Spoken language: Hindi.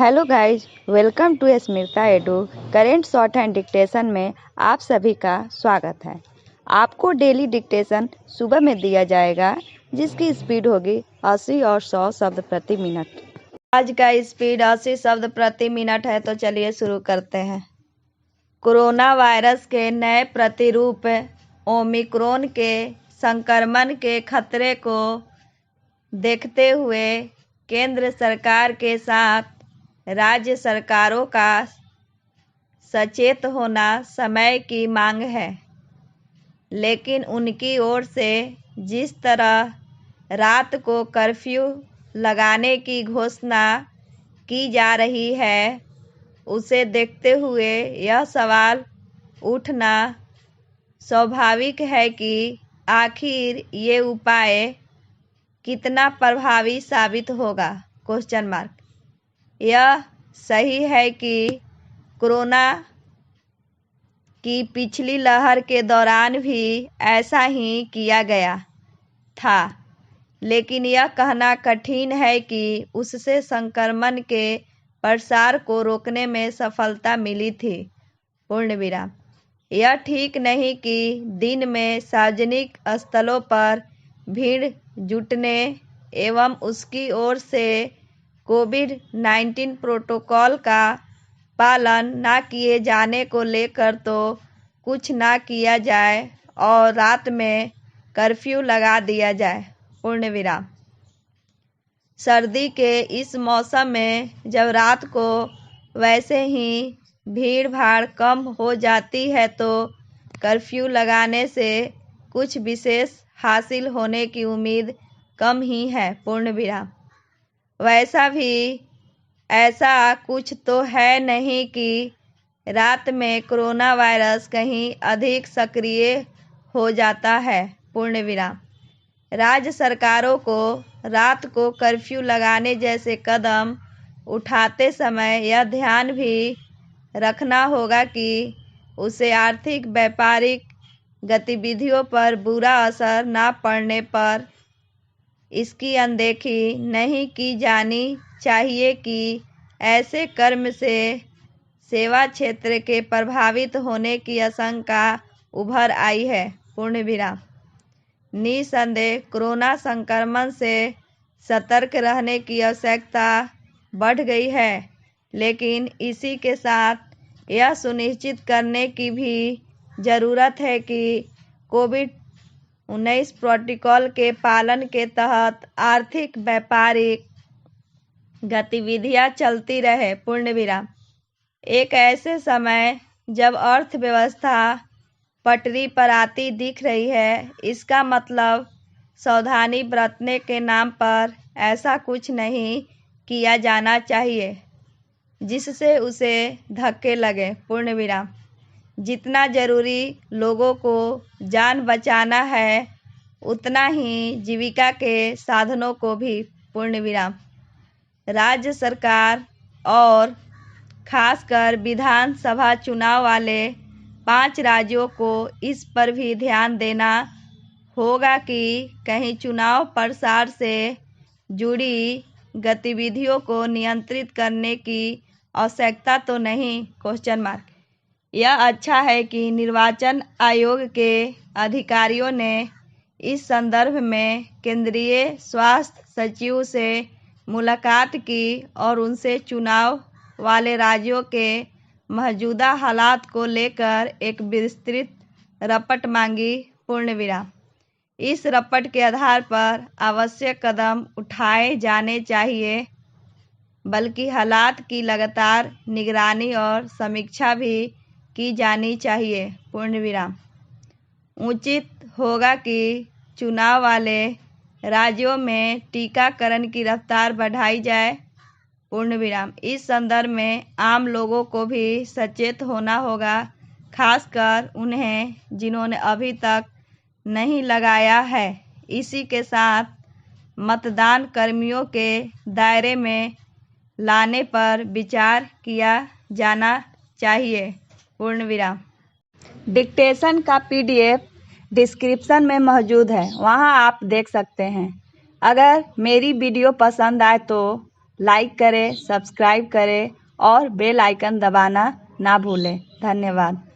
Hello guys, welcome to Smita Edu. Current shorthand dictation में आप सभी का स्वागत है। आपको डेली डिक्टेशन सुबह में दिया जाएगा, जिसकी स्पीड होगी 80 और 100 शब्द प्रति मिनट। आज का स्पीड 80 शब्द प्रति मिनट है, तो चलिए शुरू करते हैं। कोरोना वायरस के नए प्रतिरूप ओमिक्रॉन के संक्रमण के खतरे को देखते हुए केंद्र सरकार के साथ राज्य सरकारों का सचेत होना समय की मांग है, लेकिन उनकी ओर से जिस तरह रात को कर्फ्यू लगाने की घोषणा की जा रही है, उसे देखते हुए यह सवाल उठना स्वाभाविक है कि आखिर ये उपाय कितना प्रभावी साबित होगा। यह सही है कि कोरोना की पिछली लहर के दौरान भी ऐसा ही किया गया था, लेकिन यह कहना कठिन है कि उससे संक्रमण के प्रसार को रोकने में सफलता मिली थी। यह ठीक नहीं कि दिन में सार्वजनिक स्थलों पर भीड़ जुटने एवं उसकी ओर से कोविड-19 प्रोटोकॉल का पालन न किए जाने को लेकर तो कुछ न किया जाए और रात में कर्फ्यू लगा दिया जाए। सर्दी के इस मौसम में जब रात को वैसे ही भीड़ भाड़ कम हो जाती है, तो कर्फ्यू लगाने से कुछ विशेष हासिल होने की उम्मीद कम ही है। वैसा भी ऐसा कुछ तो है नहीं कि रात में कोरोना वायरस कहीं अधिक सक्रिय हो जाता है। राज्य सरकारों को रात को कर्फ्यू लगाने जैसे कदम उठाते समय यह ध्यान भी रखना होगा कि उसे आर्थिक व्यापारिक गतिविधियों पर बुरा असर न पड़ने पर इसकी अनदेखी नहीं की जानी चाहिए कि ऐसे कर्म से सेवा क्षेत्र के प्रभावित होने की आशंका उभर आई है। निसंदेह कोरोना संक्रमण से सतर्क रहने की आवश्यकता बढ़ गई है, लेकिन इसी के साथ यह सुनिश्चित करने की भी जरूरत है कि कोविड-19 प्रोटोकॉल के पालन के तहत आर्थिक व्यापारिक गतिविधियां चलती रहे। एक ऐसे समय जब अर्थव्यवस्था पटरी पर आती दिख रही है, इसका मतलब सावधानी बरतने के नाम पर ऐसा कुछ नहीं किया जाना चाहिए जिससे उसे धक्के लगे। जितना जरूरी लोगों को जान बचाना है, उतना ही जीविका के साधनों को भी। राज्य सरकार और खासकर विधानसभा चुनाव वाले 5 राज्यों को इस पर भी ध्यान देना होगा कि कहीं चुनाव प्रचार से जुड़ी गतिविधियों को नियंत्रित करने की आवश्यकता तो नहीं। यह अच्छा है कि निर्वाचन आयोग के अधिकारियों ने इस संदर्भ में केंद्रीय स्वास्थ्य सचिव से मुलाकात की और उनसे चुनाव वाले राज्यों के मौजूदा हालात को लेकर एक विस्तृत रिपोर्ट मांगी। इस रिपोर्ट के आधार पर आवश्यक कदम उठाए जाने चाहिए, बल्कि हालात की लगातार निगरानी और समीक्षा भी की जानी चाहिए। उचित होगा कि चुनाव वाले राज्यों में टीकाकरण की रफ्तार बढ़ाई जाए। इस संदर्भ में आम लोगों को भी सचेत होना होगा, खासकर उन्हें जिन्होंने अभी तक नहीं लगाया है। इसी के साथ मतदान कर्मियों के दायरे में लाने पर विचार किया जाना चाहिए। डिक्टेशन का PDF डिस्क्रिप्शन में मौजूद है, वहां आप देख सकते हैं। अगर मेरी वीडियो पसंद आए तो लाइक करें, सब्सक्राइब करें और बेल आइकन दबाना ना भूलें। धन्यवाद।